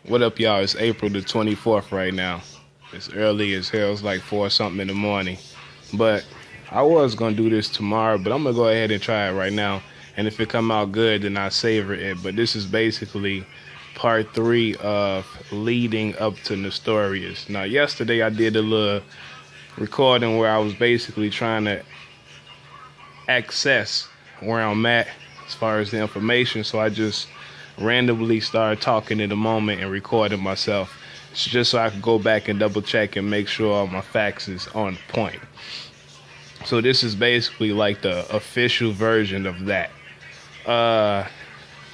What up, y'all? It's April the 24th right now. It's early as hell. It's like 4 something in the morning. But I was going to do this tomorrow, but I'm going to go ahead and try it right now. And if it come out good, then I savor it. But this is basically part 3 of leading up to Nestorius. Now, yesterday I did a little recording where I was basically trying to access where I'm at as far as the information. So I just randomly started talking in the moment and recording myself. It's just so I could go back and double check and make sure all my facts is on point. So this is basically like the official version of that.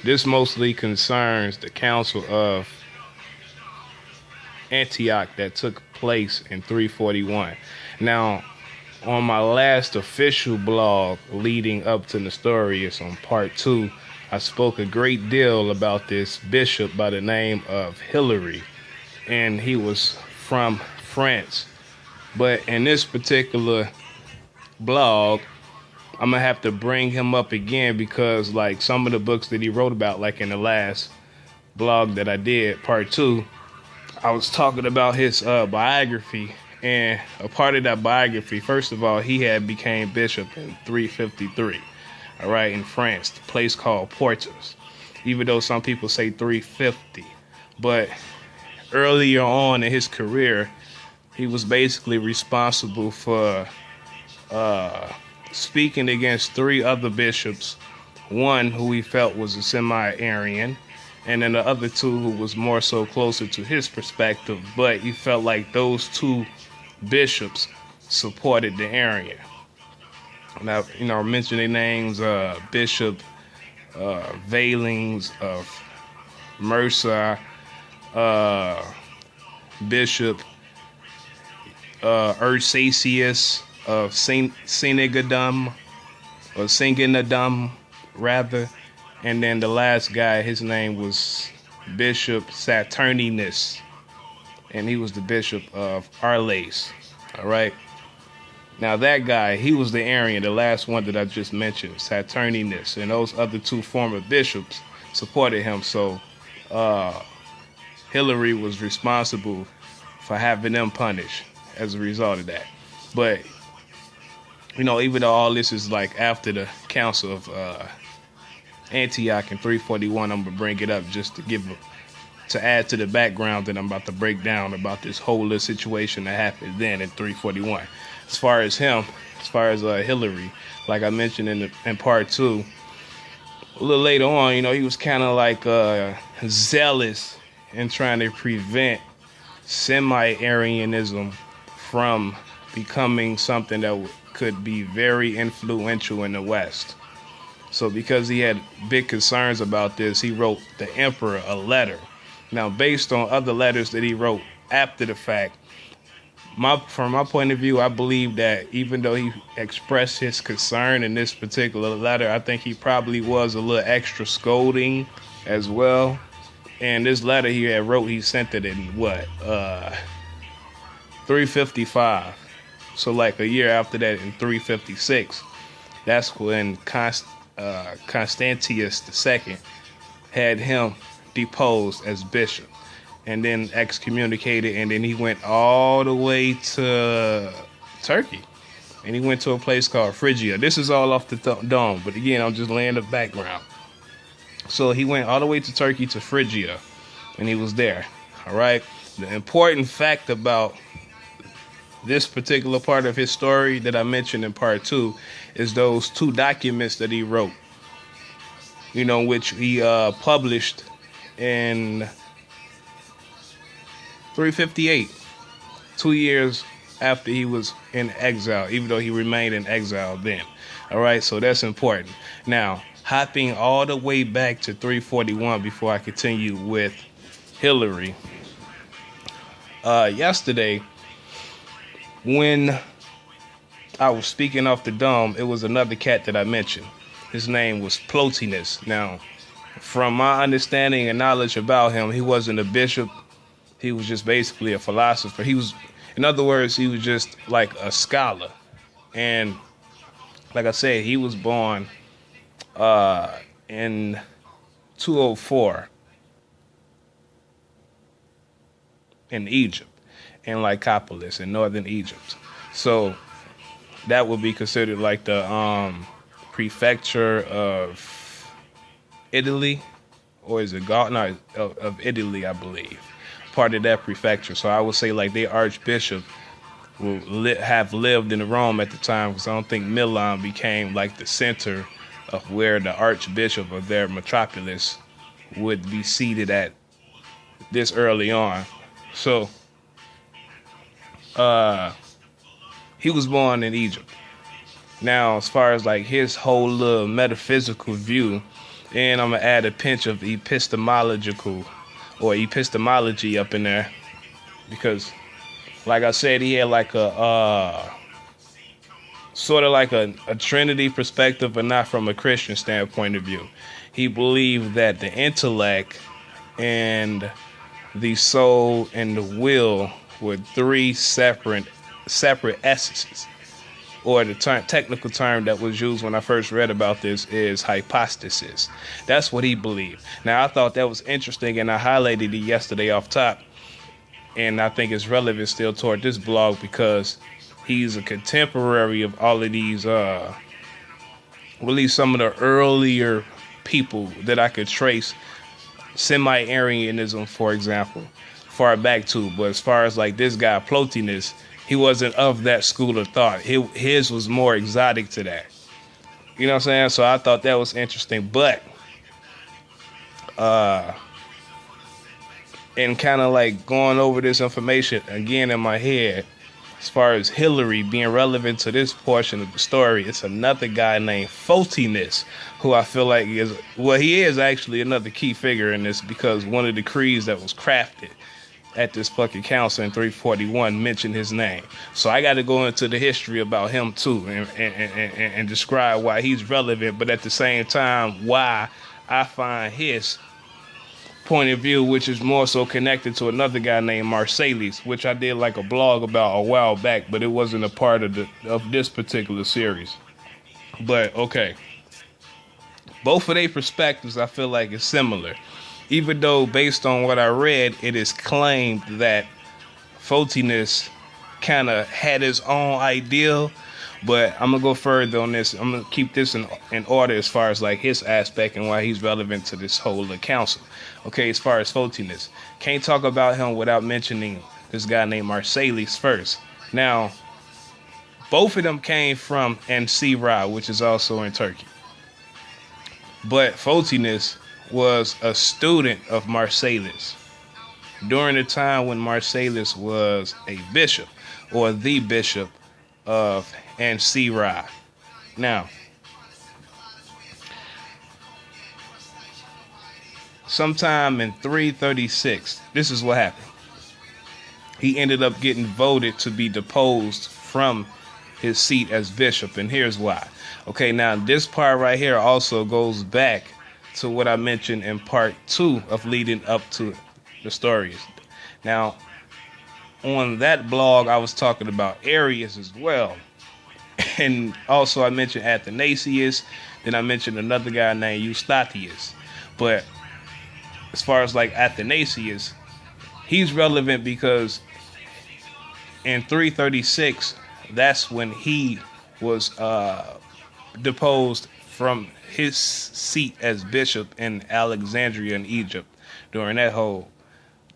This mostly concerns the Council of Antioch that took place in 341. Now, on my last official blog leading up to Nestorius on part 2, I spoke a great deal about this bishop by the name of Hilary, and he was from France. But in this particular blog, I'm gonna have to bring him up again because like some of the books that he wrote about, like in the last blog that I did, part 2, I was talking about his biography. And a part of that biography, first of all, he had became bishop in 353. All right, in France, the place called Portus, even though some people say 350. But earlier on in his career, he was basically responsible for speaking against 3 other bishops, one who he felt was a semi-Arian, and then the other 2 who was more so closer to his perspective, but he felt like those 2 bishops supported the Arian. Now, I mentioned their names, Bishop Valens of Mercia, Bishop Ursacius of Sinigadum, or Singinadum, rather. And then the last guy, his name was Bishop Saturninus, and he was the Bishop of Arles. All right. Now that guy, he was the Arian, the last one that I just mentioned, Saturninus, and those other 2 former bishops supported him. So Hilary was responsible for having them punished as a result of that. But even though all this is like after the Council of Antioch in 341, I'm gonna bring it up just to add to the background that I'm about to break down about this whole little situation that happened then in 341. As far as Hilary, like I mentioned in part 2, a little later on, he was kind of like zealous in trying to prevent semi-Arianism from becoming something that could be very influential in the West. So because he had big concerns about this, he wrote the emperor a letter. Now, based on other letters that he wrote after the fact, from my point of view, I believe that even though he expressed his concern in this particular letter, I think he probably was a little extra scolding as well. And this letter he had wrote, he sent it in 355. So like a year after that, in 356, that's when Constantius II had him deposed as bishop, and then excommunicated, and then he went all the way to Turkey, and he went to a place called Phrygia. This is all off the dome, but again, I'm just laying the background. So he went all the way to Turkey to Phrygia, and he was there. All right. The important fact about this particular part of his story that I mentioned in part 2 is those 2 documents that he wrote, which he published in 358, 2 years after he was in exile, even though he remained in exile then. All right, so that's important. Now, hopping all the way back to 341 before I continue with Hilary. Yesterday, when I was speaking off the dome, it was another cat that I mentioned. His name was Plotinus. Now, from my understanding and knowledge about him, he wasn't a bishop. He was just basically a philosopher. In other words, he was just like a scholar. And like I said, he was born in 204. in Egypt, in Lycopolis in northern Egypt. So that would be considered like the prefecture of Italy, or is it Gaul? No, of Italy, I believe. Part of that prefecture. So I would say like their archbishop will have lived in Rome at the time, because I don't think Milan became like the center of where the archbishop of their metropolis would be seated at this early on. So he was born in Egypt. Now, as far as like his whole little metaphysical view, and I'm gonna add a pinch of epistemological or epistemology up in there, because like I said, he had like a sort of like a Trinity perspective, but not from a Christian standpoint of view. He believed that the intellect and the soul and the will were three separate essences. Or the technical term that was used when I first read about this is hypostasis. That's what he believed. Now, I thought that was interesting, and I highlighted it yesterday off top. And I think it's relevant still toward this blog, because he's a contemporary of all of these, at least some of the earlier people that I could trace semi-Arianism, for example, far back to. But as far as like this guy, Plotinus, he wasn't of that school of thought. His was more exotic to that. You know what I'm saying? So I thought that was interesting. But and kind of like going over this information again in my head, as far as Hillary being relevant to this portion of the story, it's another guy named Photinus, who I feel like he is actually another key figure in this, because one of the decrees that was crafted at this fucking council in 341 mentioned his name. So I got to go into the history about him too, and describe why he's relevant, but at the same time why I find his point of view, which is more so connected to another guy named Marsalis, which I did like a blog about a while back, but it wasn't a part of this particular series. But okay, both of their perspectives I feel like is similar. Even though, based on what I read, it is claimed that Photinus kind of had his own ideal, but I'm going to go further on this. I'm going to keep this in order as far as like his aspect and why he's relevant to this whole council. Okay, as far as Photinus, can't talk about him without mentioning this guy named Marsalis first. Now, both of them came from Ankara, which is also in Turkey. But Photinus was a student of Marsalis during the time when Marsalis was a bishop, or the bishop of Ankara. Now, sometime in 336, this is what happened. He ended up getting voted to be deposed from his seat as bishop, and here's why. Okay, now this part right here also goes back to what I mentioned in part 2 of leading up to Nestorius. Now, on that blog, I was talking about Arius as well. And also I mentioned Athanasius. Then I mentioned another guy named Eustathius. But as far as like Athanasius, he's relevant because in 336, that's when he was deposed from his seat as bishop in Alexandria in Egypt during that whole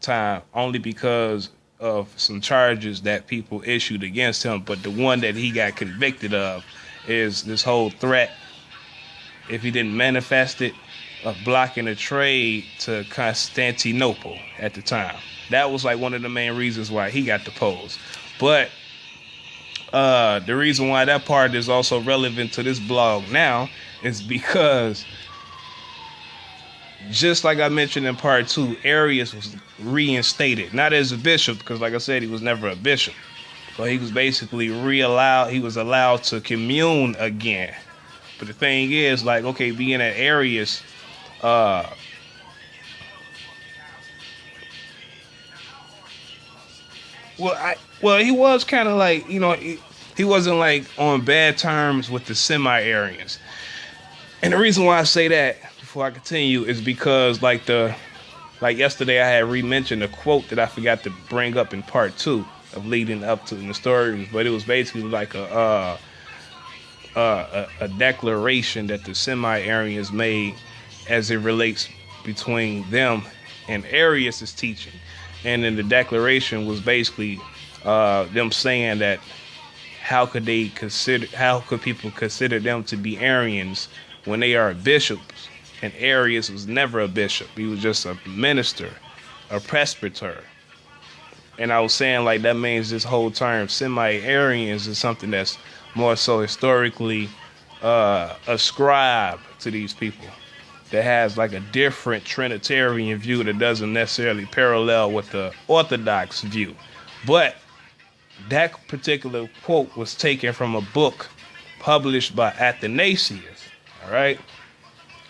time, only because of some charges that people issued against him. But the one that he got convicted of is this whole threat, if he didn't manifest it, of blocking a trade to Constantinople at the time. That was like one of the main reasons why he got deposed. But the reason why that part is also relevant to this blog now is because, just like I mentioned in part 2, Arius was reinstated, not as a bishop, because like I said, he was never a bishop, but he was basically he was allowed to commune again. But the thing is, like, okay, being at Arius, he was kind of like, he wasn't like on bad terms with the semi-Arians. And the reason why I say that before I continue is because like the like yesterday, I had re-mentioned a quote that I forgot to bring up in part 2 of leading up to Nestorius, but it was basically like a declaration that the semi-Arians made as it relates between them and Arius' teaching. And then the declaration was basically them saying that how could people consider them to be Arians when they are bishops? And Arius was never a bishop. He was just a minister, a presbyter. And I was saying, like, that means this whole term semi-Arians is something that's more so historically ascribed to these people, that has like a different Trinitarian view that doesn't necessarily parallel with the Orthodox view. But that particular quote was taken from a book published by Athanasius. All right.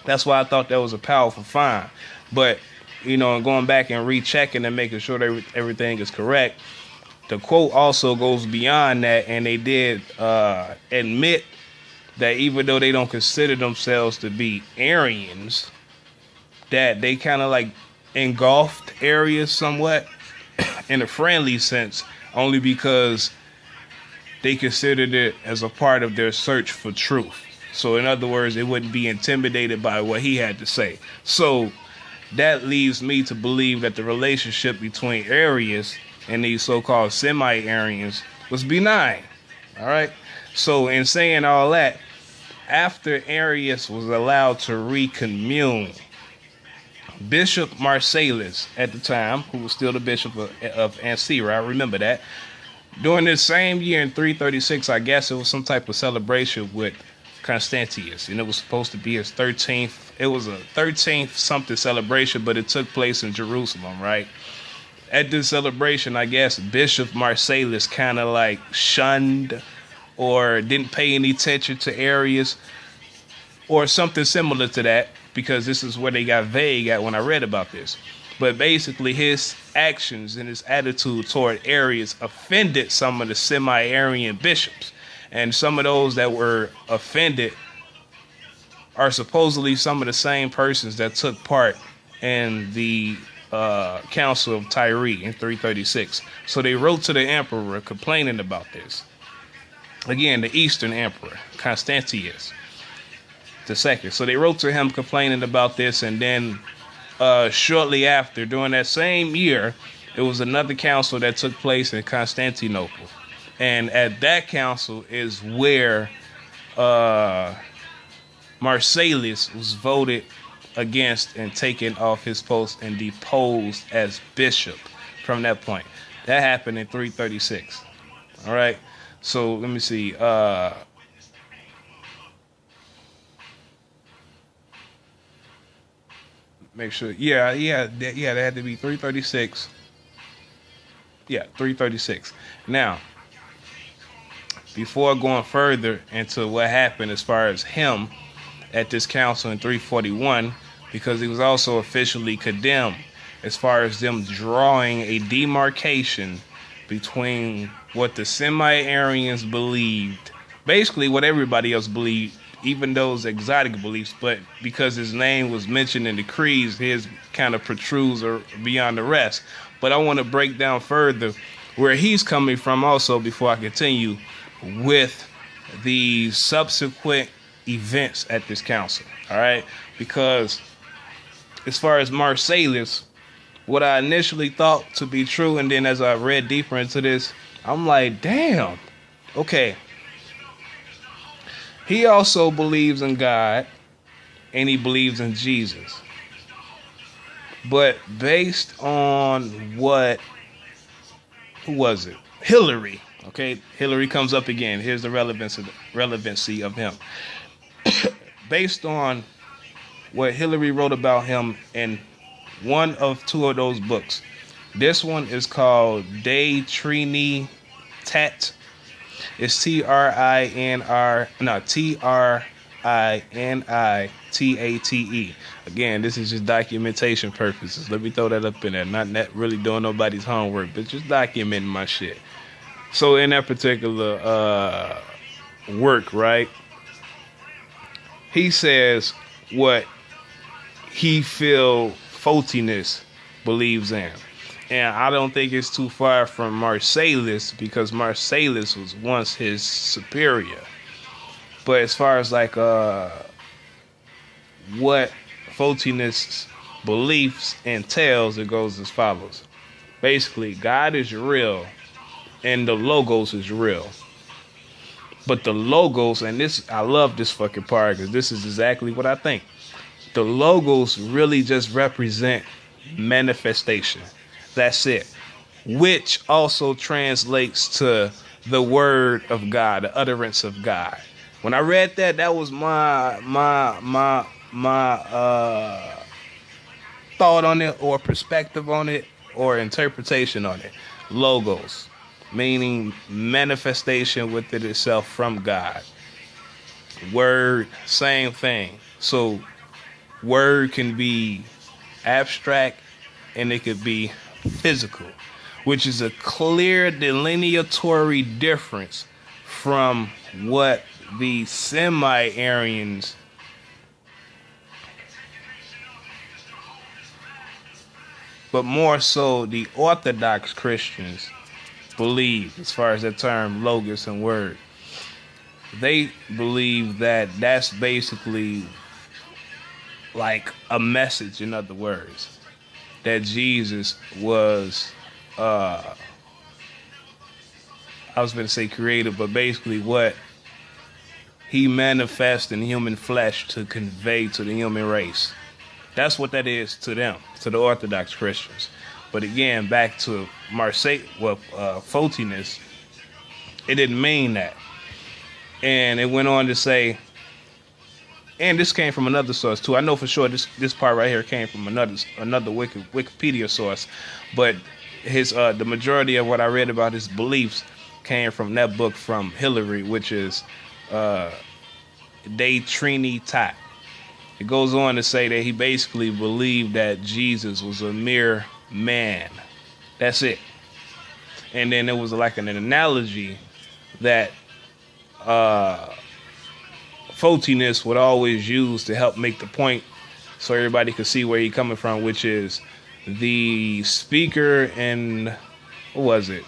That's why I thought that was a powerful find. But, you know, going back and rechecking and making sure that everything is correct, the quote also goes beyond that, and they did admit that even though they don't consider themselves to be Arians, that they kind of like engulfed Arius somewhat in a friendly sense, only because they considered it as a part of their search for truth. So in other words, they wouldn't be intimidated by what he had to say. So that leads me to believe that the relationship between Arius and these so-called semi-Arians was benign. All right. So in saying all that, after Arius was allowed to recommune, Bishop Marcellus at the time, who was still the bishop of Ancyra, I remember that, during this same year in 336, I guess it was some type of celebration with Constantius, and it was supposed to be his 13th. It was a 13th something celebration, but it took place in Jerusalem, right? At this celebration, I guess Bishop Marcellus kind of like shunned or didn't pay any attention to Arius or something similar to that, because this is where they got vague at when I read about this. But basically his actions and his attitude toward Arius offended some of the semi-Arian bishops. And some of those that were offended are supposedly some of the same persons that took part in the Council of Tyre in 336. So they wrote to the emperor complaining about this. Again, the Eastern Emperor, Constantius II. So they wrote to him complaining about this, and then shortly after, during that same year, it was another council that took place in Constantinople. And at that council is where Marcellus was voted against and taken off his post and deposed as bishop from that point. That happened in 336. All right. So let me see. Make sure. Yeah. That had to be 336. Yeah, 336. Now, before going further into what happened as far as him at this council in 341, because he was also officially condemned as far as them drawing a demarcation between what the semi-Arians believed, basically what everybody else believed, even those exotic beliefs, but because his name was mentioned in the creeds, his kind of protrudes or beyond the rest. But I want to break down further where he's coming from also before I continue with the subsequent events at this council. All right, because as far as Marcellus, what I initially thought to be true, and then as I read deeper into this, I'm like, damn, okay. He also believes in God, and he believes in Jesus. But based on who was it? Hillary. Okay, Hillary comes up again. Here's the relevancy of him. Based on what Hillary wrote about him in one of two of those books. This one is called De Trinitate. It's Trinitate. Again, this is just documentation purposes. Let me throw that up in there. Not really doing nobody's homework, but just documenting my shit. So in that particular work, right, he says what he feel faultiness believes in. And I don't think it's too far from Marcellus, because Marcellus was once his superior. But as far as like what Photinus beliefs entails, it goes as follows. Basically, God is real and the Logos is real. But the Logos, and this, I love this fucking part because this is exactly what I think. The Logos really just represent manifestation. That's it. Which also translates to the word of God, the utterance of God. When I read that, that was my thought on it, or perspective on it, or interpretation on it. Logos, meaning manifestation within itself from God. Word, same thing. So word can be abstract and it could be physical, which is a clear delineatory difference from what the semi-Arians but more so the Orthodox Christians believe, as far as the term logos and word. They believe that that's basically like a message, in other words, that Jesus was, I was going to say created, but basically what he manifests in human flesh to convey to the human race. That's what that is to them, to the Orthodox Christians. But again, back to Photinus, it didn't mean that. And it went on to say, and this came from another source too. I know for sure this part right here came from another Wikipedia source, but his the majority of what I read about his beliefs came from that book from Hillary, which is De Trinitate. It goes on to say that he basically believed that Jesus was a mere man. That's it. And then it was like an analogy that Photinus would always use to help make the point so everybody could see where he's coming from, which is the speaker and, what was it?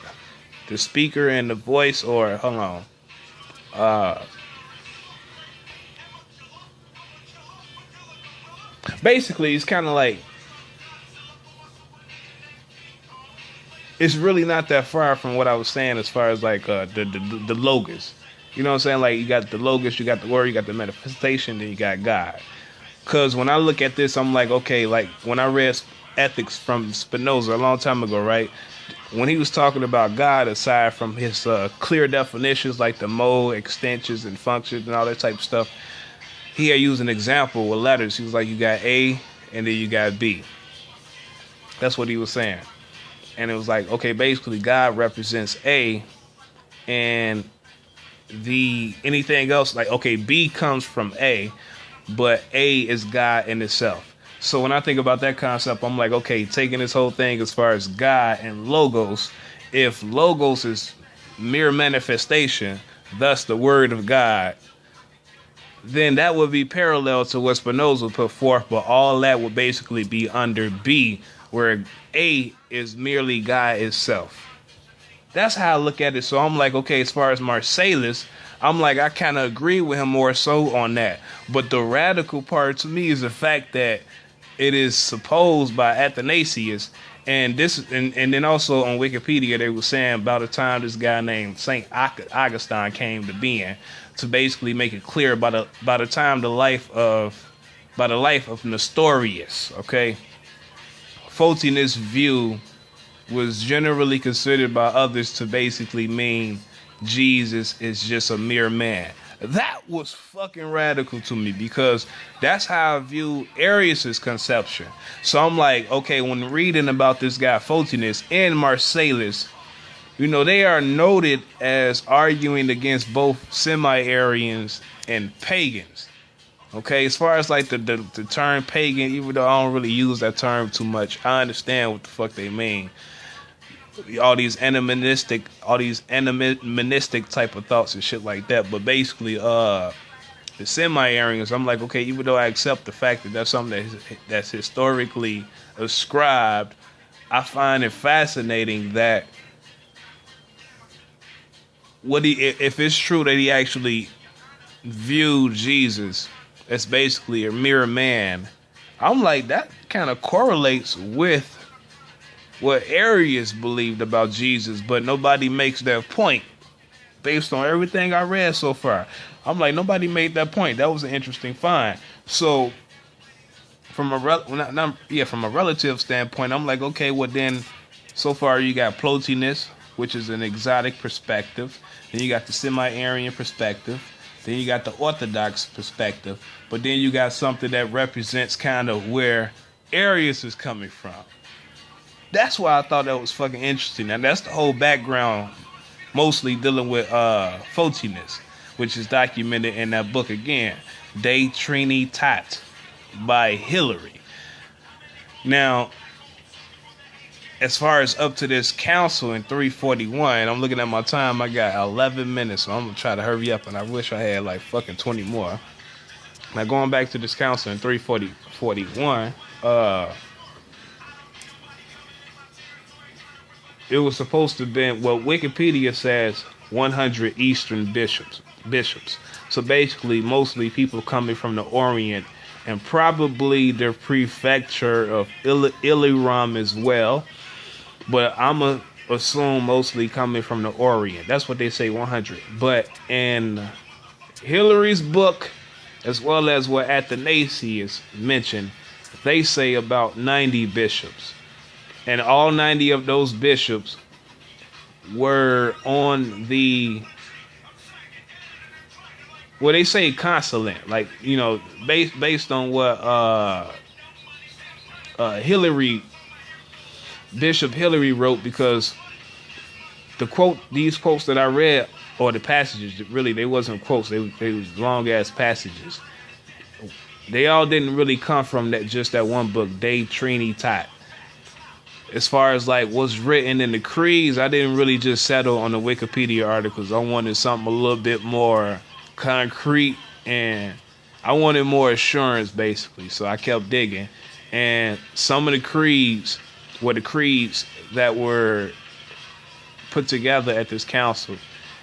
The speaker and the voice, or, hold on. Basically, it's kind of like, it's really not that far from what I was saying as far as like the logos. You know what I'm saying? Like, you got the logos, you got the word, you got the manifestation, then you got God. Because when I look at this, I'm like, okay, like when I read Ethics from Spinoza a long time ago, right? When he was talking about God, aside from his clear definitions like the mode, extensions, and functions and all that type of stuff, he had used an example with letters. He was like, you got A and then you got B. That's what he was saying. And it was like, okay, basically God represents A, and anything else, like, okay, B comes from A, but A is God in itself. So when I think about that concept, I'm like, okay, taking this whole thing as far as God and logos, if logos is mere manifestation, thus the word of God, then that would be parallel to what Spinoza put forth, but all that would basically be under B, where A is merely God itself. That's how I look at it. So I'm like, okay, as far as Marcellus, I'm like, I kind of agree with him more so on that. But the radical part to me is the fact that it is supposed by Athanasius, and this, and then also on Wikipedia they were saying about the time this guy named Saint Augustine came to being, to basically make it clear by the time the life of Nestorius, okay, Photinus' view was generally considered by others to basically mean Jesus is just a mere man. That was fucking radical to me, because that's how I view Arius' conception. So I'm like, okay, when reading about this guy Photinus and Marcellus, you know, they are noted as arguing against both semi-Arians and pagans. Okay, as far as like the term pagan, even though I don't really use that term too much, I understand what the fuck they mean. All these animistic type of thoughts and shit like that. But basically, the semi-Arians, I'm like, okay, even though I accept the fact that that's something that's historically ascribed I find it fascinating that if it's true that he actually viewed Jesus as basically a mere man, I'm like, that kind of correlates with what Arius believed about Jesus, but nobody makes that point based on everything I read so far. I'm like, nobody made that point. That was an interesting find. So from a relative standpoint, I'm like, okay, well then, so far you got Plotinus, which is an exotic perspective. Then you got the semi-Aryan perspective. Then you got the Orthodox perspective. But then you got something that represents kind of where Arius is coming from. That's why I thought that was fucking interesting. And that's the whole background, mostly dealing with Photinus, which is documented in that book again, De Trinitate by Hilary. Now, as far as up to this council in 341, I'm looking at my time, I got 11 minutes, so I'm going to try to hurry up, and I wish I had like fucking 20 more. Now, going back to this council in 341, it was supposed to have been, well, Wikipedia says 100 Eastern bishops. So basically, mostly people coming from the Orient, and probably the prefecture of Illyrium as well. But I'm going to assume mostly coming from the Orient. That's what they say, 100. But in Hilary's book, as well as what Athanasius mentioned, they say about 90 bishops. And all 90 of those bishops were on the, well, they say consulate, like, you know, based on what Bishop Hilary wrote, because these quotes that I read, or the passages, really, they wasn't quotes, they was long ass passages. They all didn't really come from just that one book, De Trinitate. As far as like what's written in the creeds, I didn't really just settle on the Wikipedia articles. I wanted something a little bit more concrete, and I wanted more assurance, basically. So I kept digging, and some of the creeds were the creeds that were put together at this council.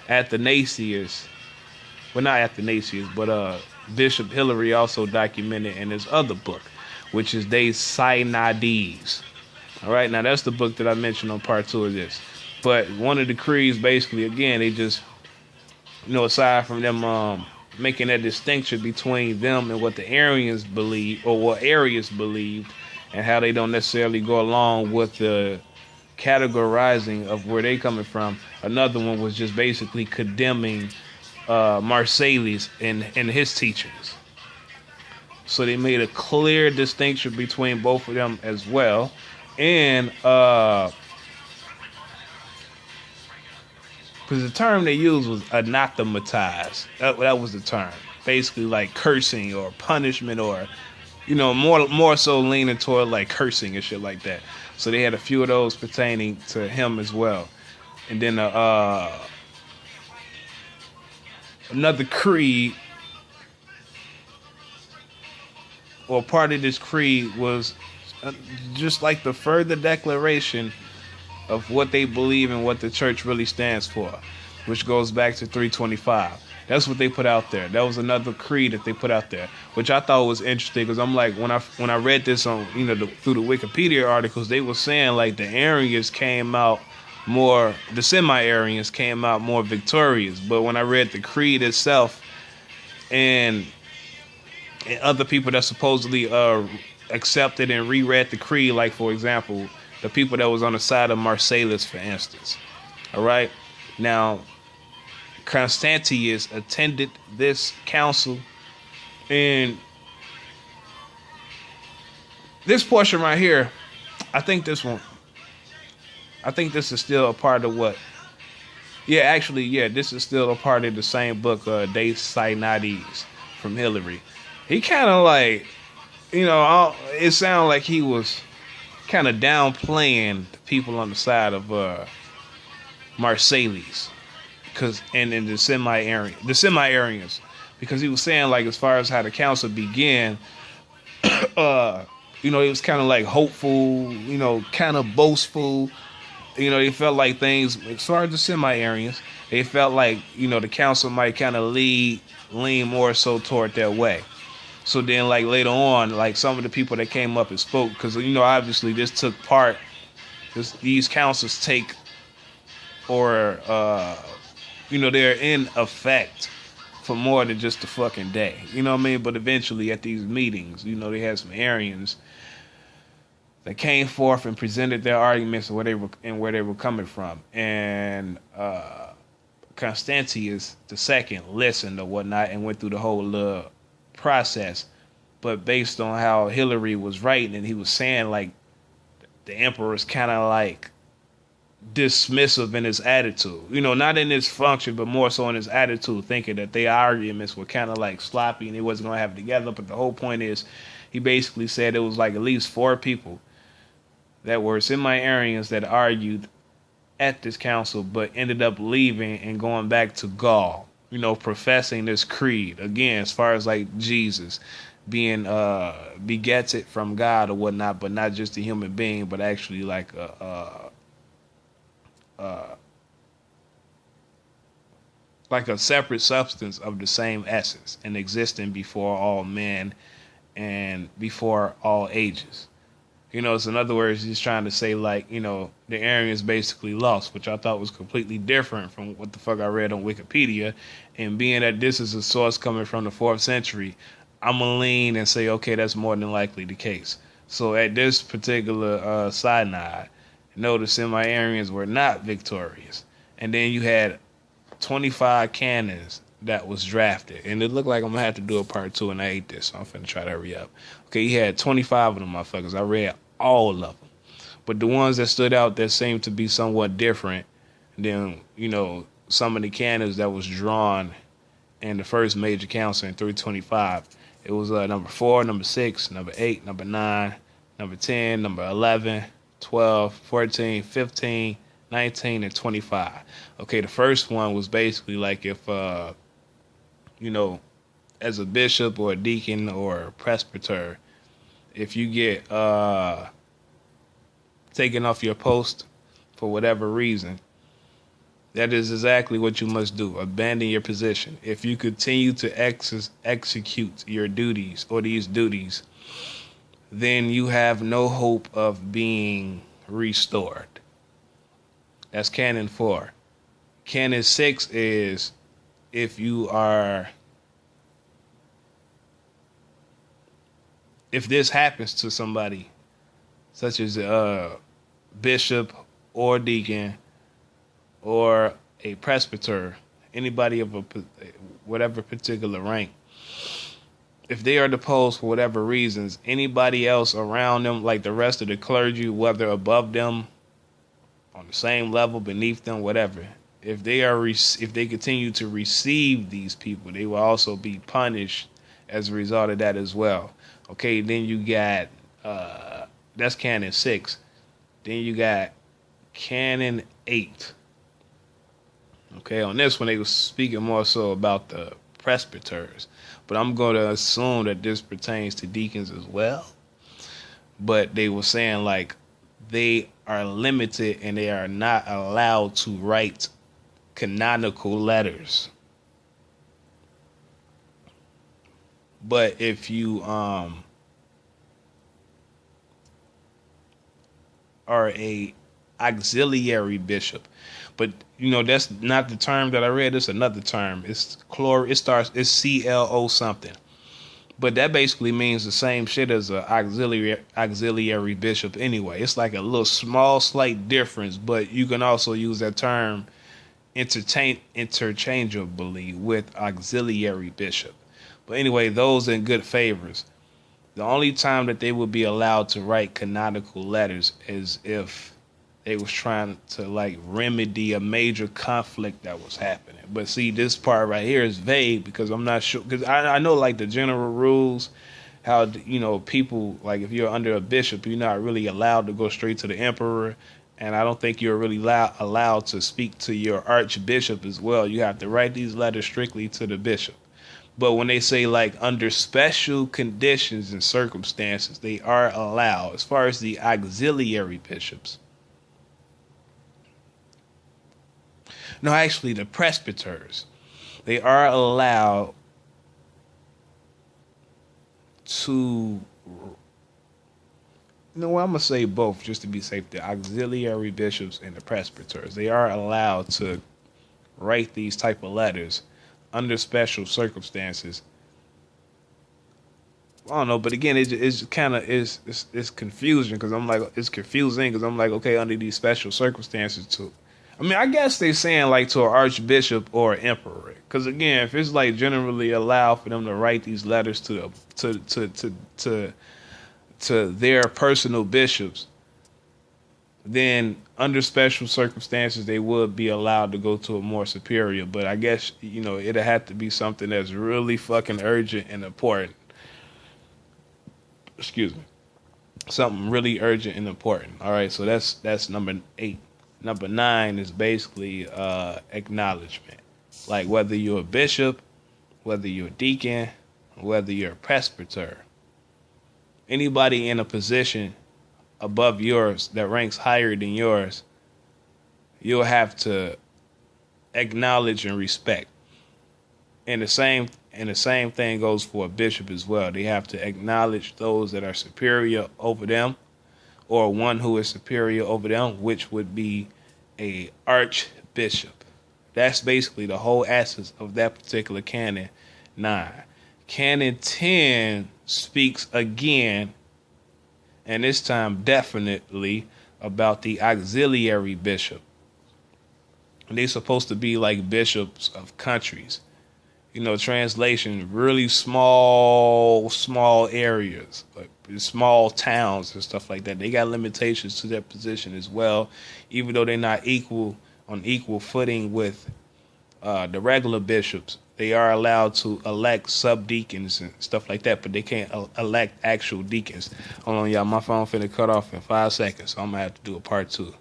Athanasius, well, not Athanasius, but Bishop Hilary also documented in his other book, which is De Synodies. All right, now that's the book that I mentioned on part 2 of this. But one of the creeds, basically, again, they just, you know, aside from them making that distinction between them and what the Arians believe, or what Arius believed, and how they don't necessarily go along with the categorizing of where they coming from. Another one was just basically condemning Marsalis in his teachings. So they made a clear distinction between both of them as well. And because the term they used was anathematized. That was the term. Basically like cursing or punishment, or, you know, more so leaning toward like cursing and shit like that. So they had a few of those pertaining to him as well. And then another creed, or part of this creed, was just like the further declaration of what they believe and what the church really stands for, which goes back to 325. That's what they put out there. That was another creed that they put out there, which I thought was interesting, because I'm like, when I read this on, you know, through the Wikipedia articles, they were saying like the Arians came out more, the semi-Arians came out more victorious. But when I read the creed itself, and other people that supposedly accepted and reread the creed, like for example, the people that was on the side of Marsalis, for instance. All right, now Constantius attended this council, and this portion right here, I think this is still a part of what, this is still a part of the same book, De Synodies, from Hilary. He kind of like, you know, it sounded like he was kind of downplaying the people on the side of Marsalis, and the semi-Arians, because he was saying, like, as far as how the council began, You know, it was kind of like hopeful, you know, kind of boastful. You know, they felt like things, as far as the semi-Arians, they felt like, you know, the council might kind of lean more so toward that way. So then, like, later on, like, some of the people that came up and spoke, because, you know, obviously this took part, these councils take, or, you know, they're in effect for more than just a fucking day. You know what I mean? But eventually at these meetings, you know, they had some Arians that came forth and presented their arguments and where they were coming from. And Constantius II listened or whatnot and went through the whole process. But based on how Hilary was writing, and he was saying like the emperor's kind of like dismissive in his attitude, you know, not in his function, but more so in his attitude, thinking that their arguments were kind of like sloppy and he wasn't going to have it together. But the whole point is, he basically said it was like at least 4 people that were semi-Arians that argued at this council, but ended up leaving and going back to Gaul, you know, professing this creed again, as far as like Jesus being begetted from God or whatnot, but not just a human being, but actually like a separate substance of the same essence and existing before all men and before all ages. You know, so in other words, he's trying to say, like, you know, the Aryans basically lost, which I thought was completely different from what the fuck I read on Wikipedia. And being that this is a source coming from the 4th century, I'm going to lean and say, okay, that's more than likely the case. So at this particular synod, no, the semi-Aryans were not victorious. And then you had 25 canons that was drafted. And it looked like I'm going to have to do a part 2, and I hate this, so I'm finna try to hurry up. Okay, he had 25 of them motherfuckers. I read all of them. But the ones that stood out that seemed to be somewhat different than, you know, some of the canons that was drawn in the first major council in 325, it was number 4, number 6, number 8, number 9, number 10, number 11, 12, 14, 15, 19, and 25. Okay, the first one was basically like if, you know, as a bishop or a deacon or a presbyter, if you get taken off your post for whatever reason, that is exactly what you must do. Abandon your position. If you continue to execute your duties or these duties, then you have no hope of being restored. That's Canon 4. Canon 6 is if this happens to somebody, such as a bishop or deacon or a presbyter, anybody of whatever particular rank, if they are deposed for whatever reasons, anybody else around them, like the rest of the clergy, whether above them, on the same level, beneath them, whatever, if they continue to receive these people, they will also be punished as a result of that as well. Okay, then you got that's Canon 6. Then you got Canon 8. Okay, on this one they was speaking more so about the presbyters, but I'm going to assume that this pertains to deacons as well. But they were saying like they are limited and they are not allowed to write canonical letters. But if you are a auxiliary bishop, but you know that's not the term that I read. It's another term. It's CLO something. But that basically means the same shit as an auxiliary bishop anyway. It's like a little small slight difference, but you can also use that term interchangeably with auxiliary bishop. But anyway, those in good favors. The only time that they would be allowed to write canonical letters is if they was trying to like remedy a major conflict that was happening. But see, this part right here is vague because I'm not sure, because I know like the general rules, how, you know, people, like if you're under a bishop, you're not really allowed to go straight to the emperor. And I don't think you're really allowed to speak to your archbishop as well. You have to write these letters strictly to the bishop. But when they say like under special conditions and circumstances, they are allowed. As far as the auxiliary bishops, no, actually the presbyters, they are allowed to, you know what, I'm going to say both just to be safe. The auxiliary bishops and the presbyters, they are allowed to write these type of letters under special circumstances. I don't know, but again, it's kind of it's confusing because I'm like, it's confusing because I'm like, okay, under these special circumstances too. I mean, I guess they're saying like to an archbishop or an emperor, because again, if it's like generally allowed for them to write these letters to their personal bishops, then under special circumstances they would be allowed to go to a more superior. But I guess, you know, it'd have to be something that's really fucking urgent and important. Excuse me. Something really urgent and important. All right, so that's number 8. Number 9 is basically acknowledgement. Like whether you're a bishop, whether you're a deacon, whether you're a presbyter, anybody in a position above yours that ranks higher than yours, you'll have to acknowledge and respect. And the same thing goes for a bishop as well. They have to acknowledge those that are superior over them, or one who is superior over them, which would be a archbishop. That's basically the whole essence of that particular canon 9. Canon 10 speaks again, and this time definitely, about the auxiliary bishop. And they're supposed to be like bishops of countries. You know, translation, really small areas, like small towns and stuff like that. They got limitations to their position as well, even though they're not on equal footing with the regular bishops. They are allowed to elect subdeacons and stuff like that, but they can't elect actual deacons. Hold on, y'all. My phone finna cut off in 5 seconds, so I'm gonna have to do a part 2.